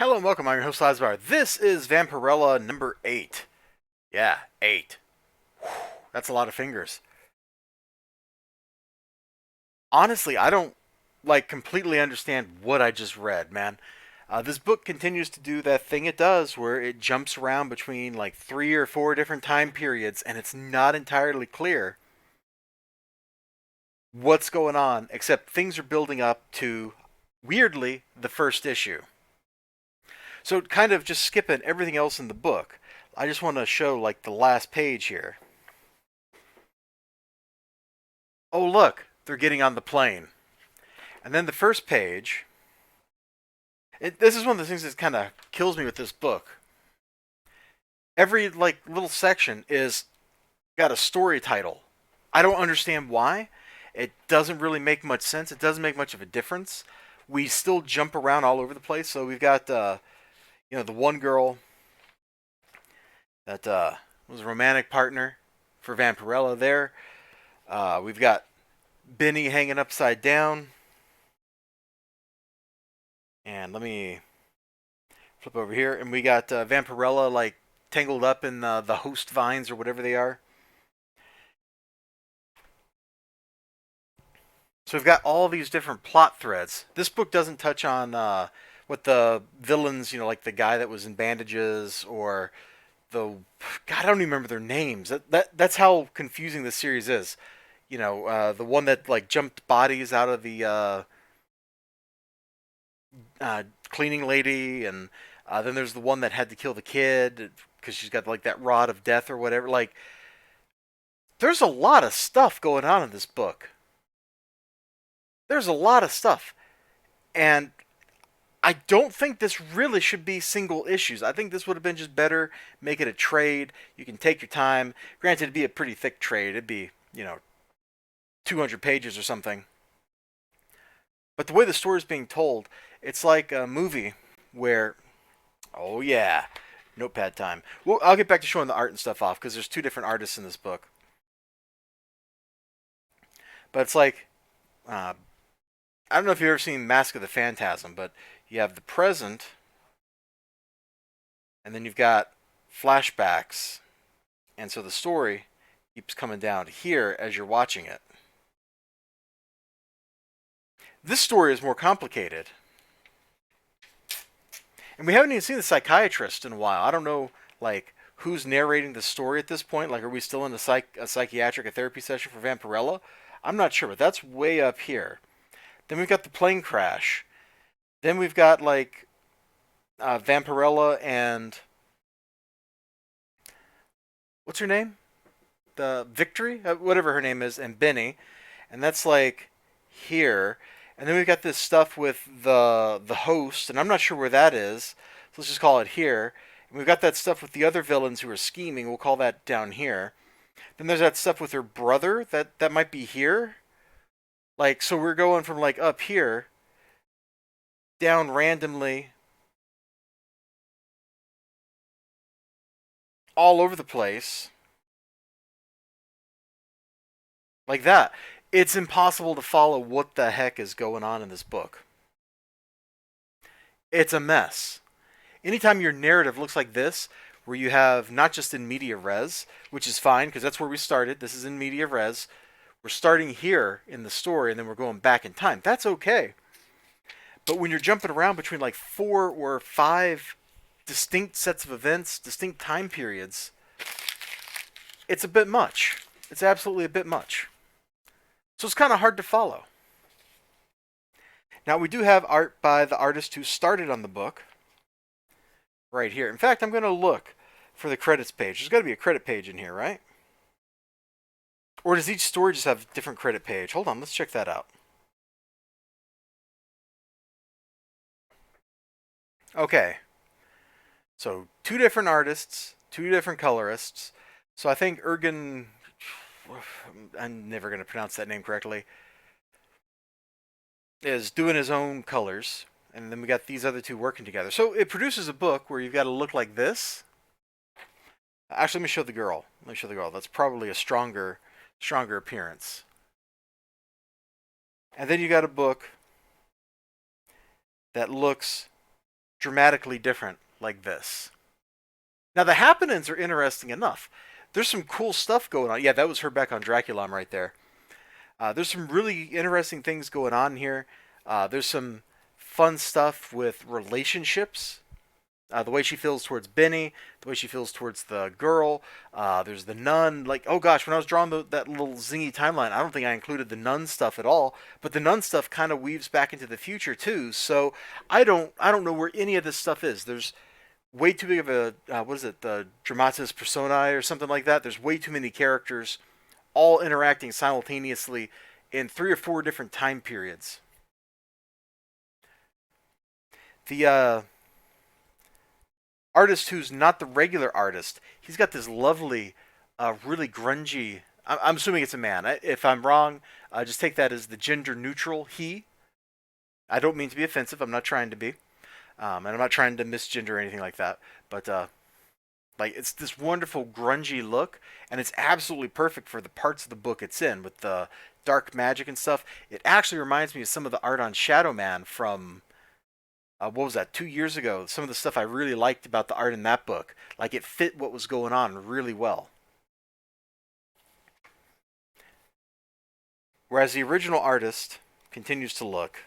Hello and welcome. I'm your host, Elizibar. This is Vampirella number 8. Yeah, 8. Whew, that's a lot of fingers. Honestly, I don't completely understand what I just read, man. This book continues to do that thing it does where it jumps around between like 3 or 4 different time periods and it's not entirely clear what's going on, except things are building up to, weirdly, the first issue. So kind of just skipping everything else in the book, I just want to show like the last page here. Oh, look, they're getting on the plane. And then the first page, this is one of the things that kind of kills me with this book. Every like little section is got a story title. I don't understand why. It doesn't really make much sense. It doesn't make much of a difference. We still jump around all over the place. So we've got the one girl that was a romantic partner for Vampirella there. We've got Benny hanging upside down. And let me flip over here. And we got Vampirella like tangled up in the host vines or whatever they are. So we've got all these different plot threads. This book doesn't touch on what the villains, like the guy that was in bandages or the God, I don't even remember their names. That's how confusing this series is. The one that like jumped bodies out of the cleaning lady, and then there's the one that had to kill the kid because she's got like that rod of death or whatever. Like, there's a lot of stuff going on in this book. There's a lot of stuff, and I don't think this really should be single issues. I think this would have been just better. Make it a trade. You can take your time. Granted, it'd be a pretty thick trade. It'd be 200 pages or something. But the way the story is being told, it's like a movie where, oh yeah, notepad time. Well, I'll get back to showing the art and stuff off because there's two different artists in this book. But it's like, I don't know if you've ever seen Mask of the Phantasm, but you have the present, and then you've got flashbacks, and so the story keeps coming down here as you're watching it. This story is more complicated. And we haven't even seen the psychiatrist in a while. I don't know, like, who's narrating the story at this point. Like, are we still in a psychiatric, a therapy session for Vampirella? I'm not sure, but that's way up here. Then we've got the plane crash. Then we've got, like, Vampirella and... what's her name? The Victory? Whatever her name is, and Benny. And that's, like, here. And then we've got this stuff with the host, and I'm not sure where that is. So let's just call it here. And we've got that stuff with the other villains who are scheming. We'll call that down here. Then there's that stuff with her brother. That might be here. Like, so we're going from, like, up here down randomly all over the place. Like that. It's impossible to follow what the heck is going on in this book. It's a mess. Anytime your narrative looks like this, where you have not just in media res, which is fine because that's where we started. This is in media res. We're starting here in the story and then we're going back in time. That's okay. But when you're jumping around between like 4 or 5 distinct sets of events, distinct time periods, it's a bit much. It's absolutely a bit much. So it's kind of hard to follow. Now we do have art by the artist who started on the book right here. In fact, I'm going to look for the credits page. There's got to be a credit page in here, right? Or does each story just have a different credit page? Hold on, let's check that out. Okay. So 2 different artists, 2 different colorists. So I think Ergen, I'm never going to pronounce that name correctly, is doing his own colors. And then we got these other 2 working together. So it produces a book where you've got to look like this. Actually, let me show the girl. Let me show the girl. That's probably a stronger appearance. And then you got a book that looks dramatically different like this. Now the happenings are interesting enough. There's some cool stuff going on. Yeah, that was her back on Draculom right there. There's some really interesting things going on here. There's some fun stuff with relationships. The way she feels towards Benny, the way she feels towards the girl. There's the nun. Like, oh gosh, when I was drawing that little zingy timeline, I don't think I included the nun stuff at all. But the nun stuff kind of weaves back into the future too. So I don't know where any of this stuff is. There's way too big of a what is it, the dramatis personae or something like that. There's way too many characters all interacting simultaneously in 3 or 4 different time periods. The artist who's not the regular artist, he's got this lovely, really grungy. I'm assuming it's a man. If I'm wrong, just take that as the gender neutral he. I don't mean to be offensive. I'm not trying to be, and I'm not trying to misgender or anything like that. But like it's this wonderful grungy look, and it's absolutely perfect for the parts of the book it's in with the dark magic and stuff. It actually reminds me of some of the art on Shadow Man from what was that, 2 years ago? Some of the stuff I really liked about the art in that book, like it fit what was going on really well. Whereas the original artist continues to look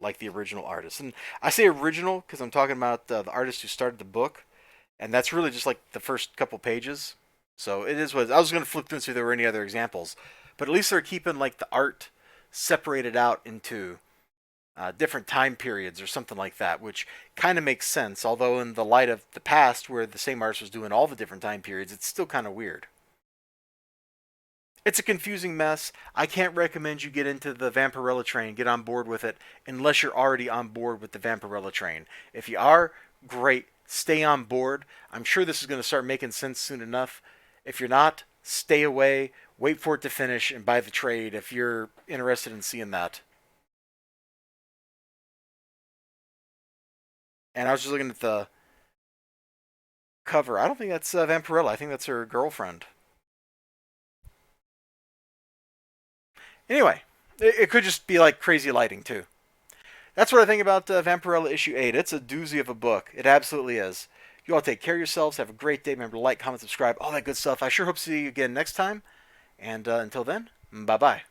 like the original artist, and I say original because I'm talking about the artist who started the book, and that's really just like the first couple pages. So it is what I was going to flip through and see if there were any other examples, but at least they're keeping like the art separated out into different time periods or something like that, which kind of makes sense. Although in the light of the past, where the same artist was doing all the different time periods, it's still kind of weird. It's a confusing mess. I can't recommend you get into the Vampirella train, get on board with it, unless you're already on board with the Vampirella train. If you are, great, stay on board. I'm sure this is going to start making sense soon enough. If you're not, stay away, wait for it to finish, and buy the trade if you're interested in seeing that. And I was just looking at the cover. I don't think that's Vampirella. I think that's her girlfriend. Anyway, it could just be like crazy lighting too. That's what I think about Vampirella issue 8. It's a doozy of a book. It absolutely is. You all take care of yourselves. Have a great day. Remember to like, comment, subscribe, all that good stuff. I sure hope to see you again next time. And until then, bye bye.